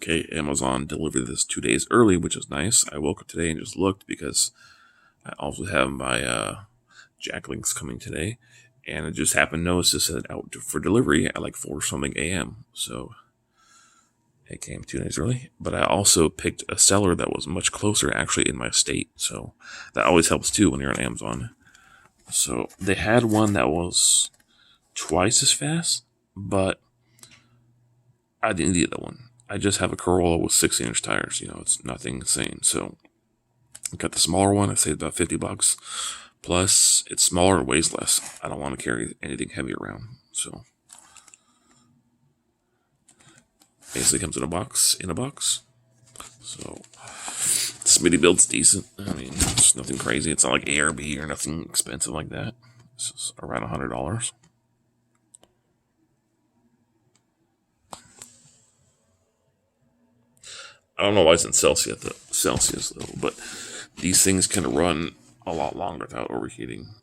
Okay, Amazon delivered this 2 days early, which is nice. I woke up today and just looked because I also have my jack links coming today, and it just happened to notice this said out for delivery at like 4 something a.m. So it came 2 days early, but I also picked a seller that was much closer, actually in my state. So that always helps too when you're on Amazon. So they had one that was twice as fast, but I didn't need that one. I just have a Corolla with 16-inch tires. You know, it's nothing insane. So I got the smaller one. I saved about $50. Plus, it's smaller and weighs less. I don't want to carry anything heavy around. So basically comes in a box. So Smitty build's decent. I mean, it's nothing crazy. It's not like ARB or nothing expensive like that. It's around $100. I don't know why it's in Celsius though, but these things can run a lot longer without overheating,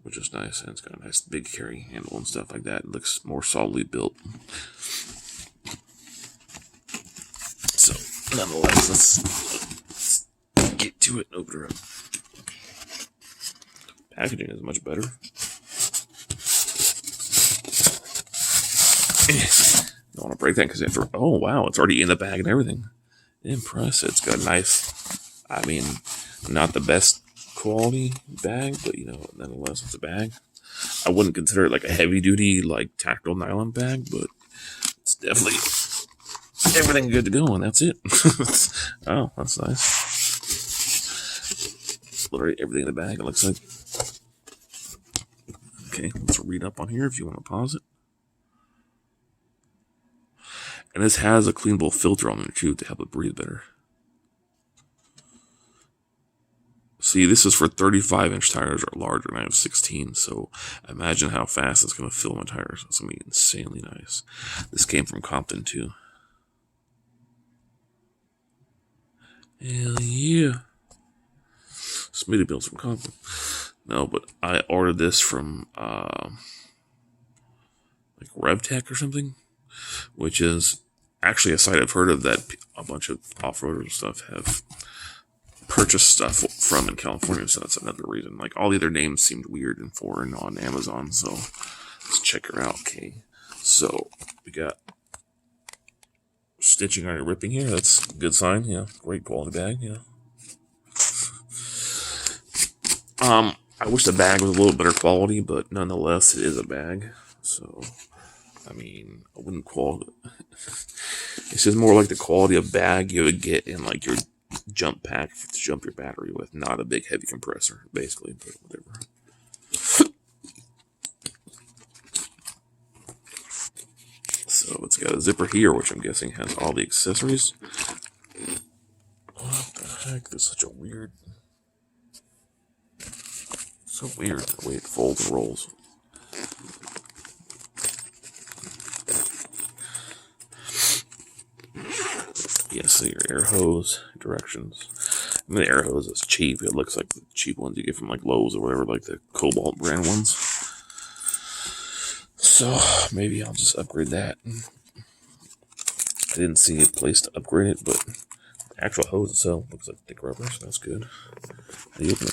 which is nice. And it's got a nice big carry handle and stuff like that. It looks more solidly built. So, nonetheless, let's get to it and open her up. Packaging is much better. Don't want to break that because after, oh wow, it's already in the bag and everything. Impressive. It's got a nice, I mean, not the best quality bag, but you know, nonetheless, it's a bag. I wouldn't consider it like a heavy duty, like tactile nylon bag, but it's definitely everything good to go, and that's it. Oh, that's nice. Literally everything in the bag, it looks like. Okay, let's read up on here if you want to pause it. And this has a cleanable filter on there too to help it breathe better. See, this is for 35-inch tires or larger, and I have 16, so imagine how fast it's going to fill my tires. It's going to be insanely nice. This came from Compton too. Hell yeah. Smitty builds from Compton. No, but I ordered this from like RevTech or something, which is actually a site I've heard of that a bunch of off-roaders and stuff have purchased stuff from in California, so that's another reason. Like, all the other names seemed weird and foreign on Amazon, so let's check her out. Okay, so we got stitching already ripping here. That's a good sign. Yeah, great quality bag. Yeah. I wish the bag was a little better quality, but nonetheless, it is a bag. So, I mean, I wouldn't call it. It's just more like the quality of bag you would get in like your jump pack to jump your battery with, not a big heavy compressor, basically, but whatever. So it's got a zipper here, which I'm guessing has all the accessories. What the heck? This is such a weird... So weird the way it folds and rolls. Yeah, so your air hose, directions. I mean, the air hose is cheap. It looks like the cheap ones you get from like Lowe's or whatever, like the Cobalt brand ones. So maybe I'll just upgrade that. I didn't see a place to upgrade it, but the actual hose itself looks like thick rubber, so that's good. How do you open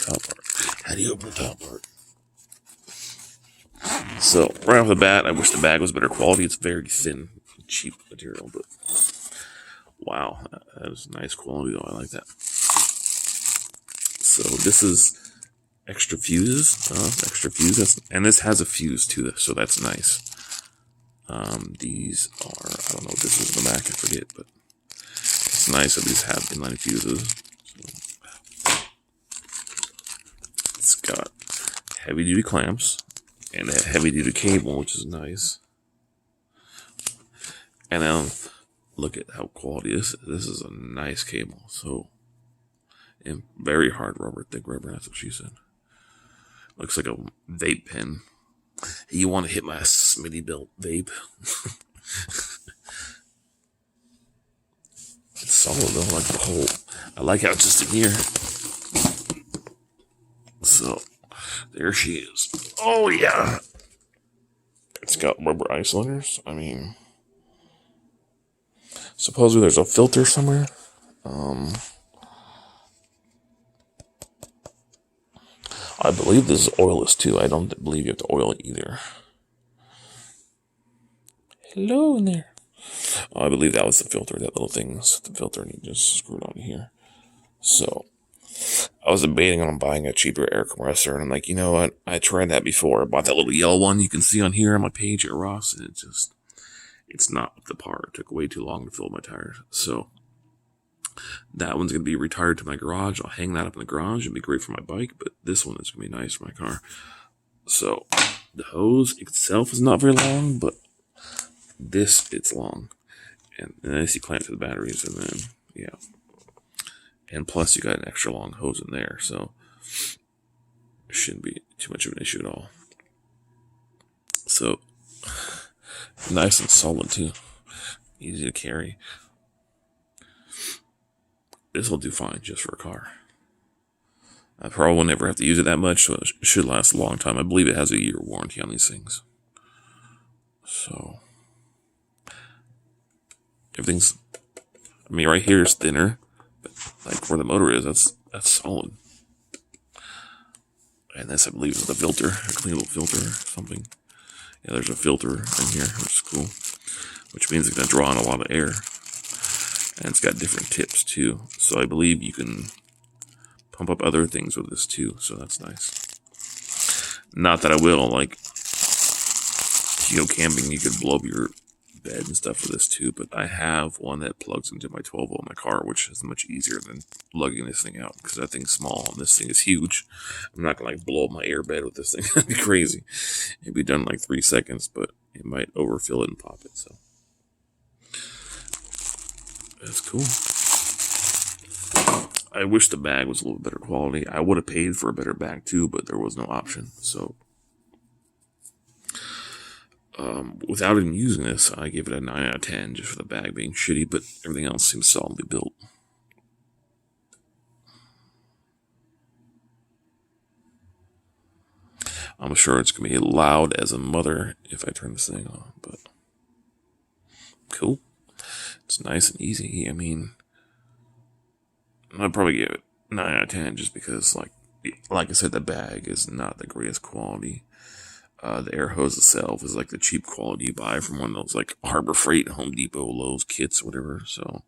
the top part? So right off the bat, I wish the bag was better quality. It's very thin, cheap material, but wow, that is nice quality though. I like that. So this is extra fuses, and this has a fuse too, so that's nice. These are, I don't know what this is in the back, I forget, but it's nice that these have inline fuses. So it's got heavy duty clamps and a heavy duty cable, which is nice. And then look at how quality this is. This is a nice cable. So, and very hard rubber, thick rubber, that's what she said. Looks like a vape pen. You want to hit my Smitty built vape? It's solid though, like the whole. I like how it's just in here. So, there she is. Oh yeah! It's got rubber isolators. I mean, Supposedly there's a filter somewhere. I believe this is oilless too. I don't believe you have to oil it either. Hello in there. I believe that was the filter. That little thing was the filter, and you just screw it on here. So I was debating on buying a cheaper air compressor, and I'm like, you know what? I tried that before. I bought that little yellow one you can see on here on my page at Ross, and it's not up to par. It took way too long to fill my tires. So that one's going to be retired to my garage. I'll hang that up in the garage. It'll be great for my bike, but this one is going to be nice for my car. So the hose itself is not very long, but it's long. And then you clamp to the batteries, and then, yeah. And plus, you got an extra long hose in there, so it shouldn't be too much of an issue at all. So, nice and solid, too. Easy to carry. This will do fine just for a car. I probably will never have to use it that much, so it should last a long time. I believe it has a 1-year warranty on these things. So, everything's, I mean, right here is thinner, but like where the motor is, that's solid. And this, I believe, is the filter, a clean little filter or something. Yeah, there's a filter in here, which is cool, which means it's going to draw in a lot of air. And it's got different tips, too. So I believe you can pump up other things with this, too, so that's nice. Not that I will, like, if you go camping, you could blow up your bed and stuff with this too, but I have one that plugs into my 12 volt in my car, which is much easier than lugging this thing out, because that thing's small and this thing is huge. I'm not gonna like blow up my air bed with this thing. That'd be crazy. It'd be done in like 3 seconds, but it might overfill it and pop it. So that's cool. I wish the bag was a little better quality. I would have paid for a better bag too, but there was no option. So without even using this, I give it a 9 out of 10 just for the bag being shitty, but everything else seems solidly built. I'm sure it's going to be loud as a mother if I turn this thing on, but cool. It's nice and easy. I mean, I'd probably give it 9 out of 10 just because, like I said, the bag is not the greatest quality. The air hose itself is like the cheap quality you buy from one of those like Harbor Freight, Home Depot, Lowe's kits, whatever. So,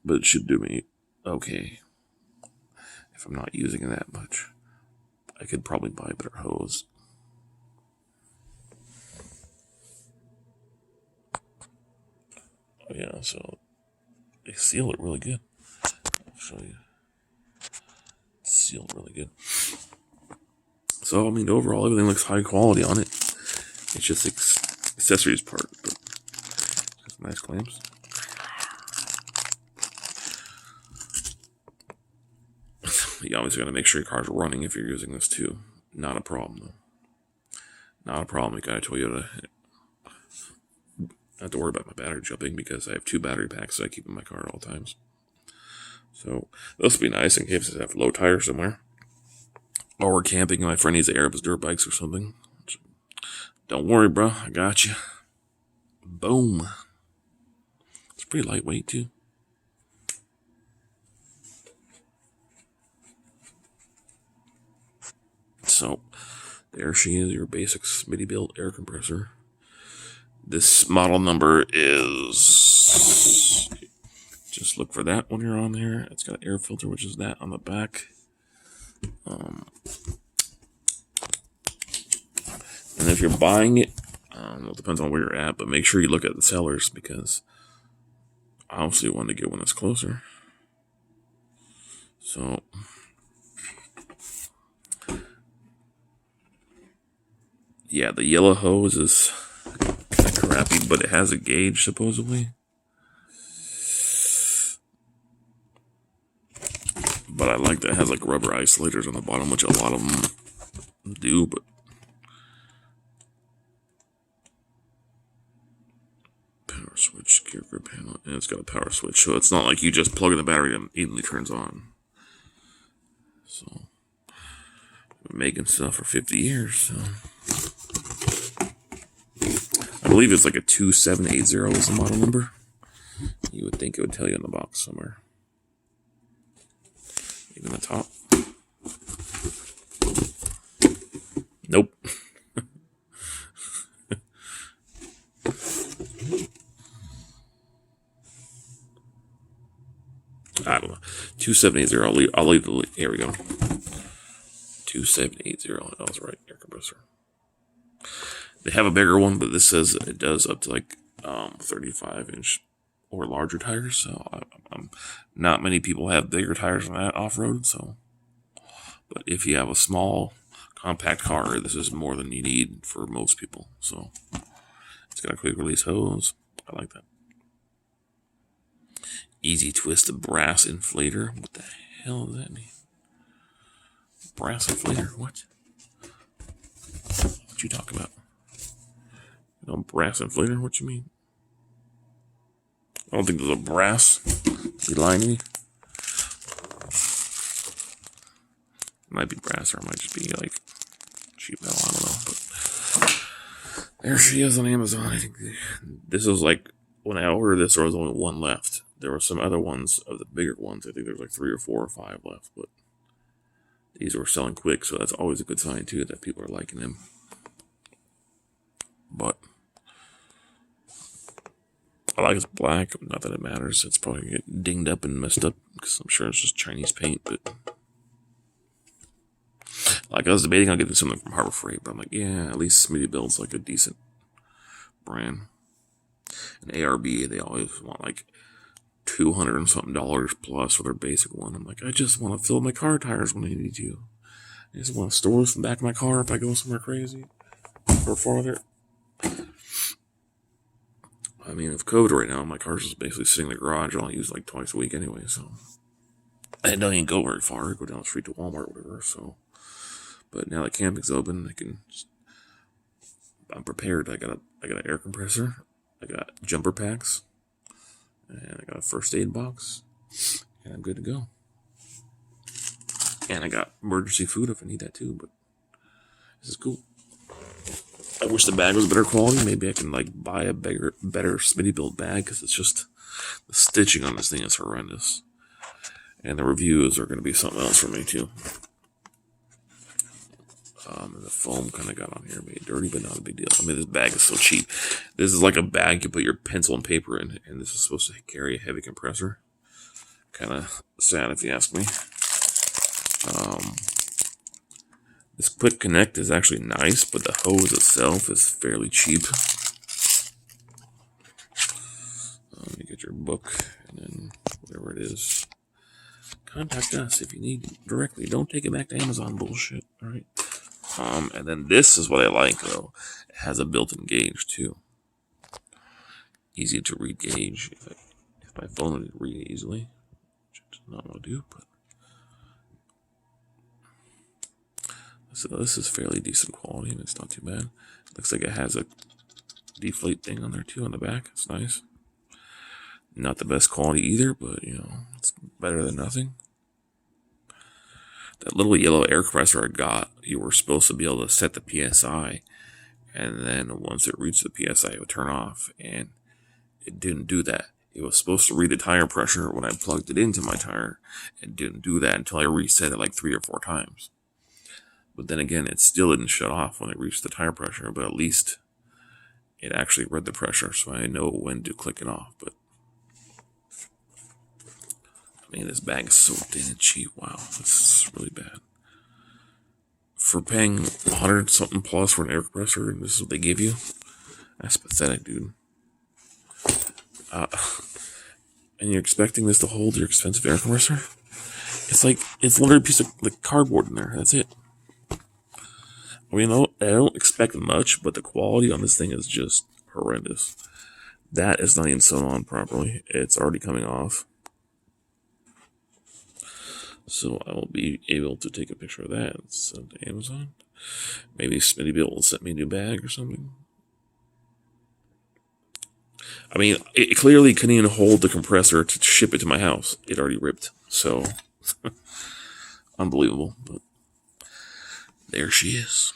but it should do me okay if I'm not using it that much. I could probably buy a better hose. Oh yeah, so they seal it really good. I'll show you. It's sealed really good. So, I mean, overall, everything looks high quality on it. It's just accessories part, but just nice clamps. You obviously got to make sure your car's running if you're using this too. Not a problem, though. Not a problem. You got a Toyota. I have to worry about my battery jumping because I have 2 battery packs that I keep in my car at all times. So, this will be nice in case I have low tires somewhere. Or we're camping and my friend needs to air up his dirt bikes or something. Don't worry, bro. I got you. Boom. It's pretty lightweight, too. So, there she is, your basic Smitty built air compressor. This model number is... Just look for that when you're on there. It's got an air filter, which is that on the back. And if you're buying it, it depends on where you're at, but make sure you look at the sellers because I obviously want to get one that's closer. So, yeah, the yellow hose is kind of crappy, but it has a gauge supposedly. But I like that it has like rubber isolators on the bottom, which a lot of them do, but power switch, gear grip panel, and it's got a power switch, so it's not like you just plug in the battery and it immediately turns on. So, been making stuff for 50 years, so. I believe it's like a 2780 is the model number. You would think it would tell you in the box somewhere. Even the top. Nope. I don't know. 2780. I'll leave the. Here we go. 2780. That was right. Air compressor. They have a bigger one, but this says it does up to like 35-inch or larger tires. So not many people have bigger tires than that off road. So, but if you have a small compact car, this is more than you need for most people. So it's got a quick release hose. I like that. Easy twist brass inflator. What the hell does that mean? Brass inflator? What? What you talking about? You know, brass inflator? What you mean? I don't think there's a brass. You lying to me? It might be brass, or it might just be like sheet metal. I don't know. But there she is on Amazon. I think this was like when I ordered this, there was only one left. There were some other ones of the bigger ones. I think there's like 3 or 4 or 5 left, but these were selling quick, so that's always a good sign too that people are liking them. But I like it's black. Not that it matters. It's probably gonna get dinged up and messed up because I'm sure it's just Chinese paint. But like I was debating on getting something from Harbor Freight, but I'm like, yeah, at least Smitty builds like a decent brand. And ARB, they always want like $200 and something plus for their basic one. I'm like, I just want to fill my car tires when I need to. I just want to store this in the back of my car if I go somewhere crazy or farther. I mean, with COVID right now, my car's just basically sitting in the garage. I only use like twice a week anyway, so I don't even go very far. I go down the street to Walmart or whatever. So, but now that camping's open, I'm prepared. I got an air compressor. I got jumper packs. And I got a first aid box, and I'm good to go. And I got emergency food if I need that too, but this is cool. I wish the bag was better quality. Maybe I can like buy a better Smitty build bag, because it's just, the stitching on this thing is horrendous. And the reviews are going to be something else for me too. The foam kind of got on here, made dirty, but not a big deal. I mean, this bag is so cheap. This is like a bag you put your pencil and paper in, and this is supposed to carry a heavy compressor. Kind of sad if you ask me. This quick connect is actually nice, but the hose itself is fairly cheap. You get your book, and then whatever it is, contact us if you need directly. Don't take it back to Amazon bullshit, all right? And then this is what I like, though. It has a built-in gauge, too. Easy to read gauge. If my phone would read it easily, which it does not want to do, but so this is fairly decent quality, and it's not too bad. Looks like it has a deflate thing on there, too, on the back. It's nice. Not the best quality either, but, you know, it's better than nothing. That little yellow air compressor I got, you were supposed to be able to set the PSI, and then once it reached the PSI, it would turn off, and it didn't do that. It was supposed to read the tire pressure when I plugged it into my tire. It didn't do that until I reset it like 3 or 4 times. But then again, it still didn't shut off when it reached the tire pressure, but at least it actually read the pressure, so I know when to click it off. But I mean, this bag is so thin and cheap. Wow, this is really bad. For paying $100 something plus for an air compressor, and this is what they give you, that's pathetic, dude. And you're expecting this to hold your expensive air compressor? It's literally a piece of like cardboard in there. That's it. I mean, I don't expect much, but the quality on this thing is just horrendous. That is not even sewn on properly. It's already coming off. So I will be able to take a picture of that and send to Amazon. Maybe Smittyville will send me a new bag or something. I mean, it clearly couldn't even hold the compressor to ship it to my house. It already ripped. So, unbelievable. But there she is.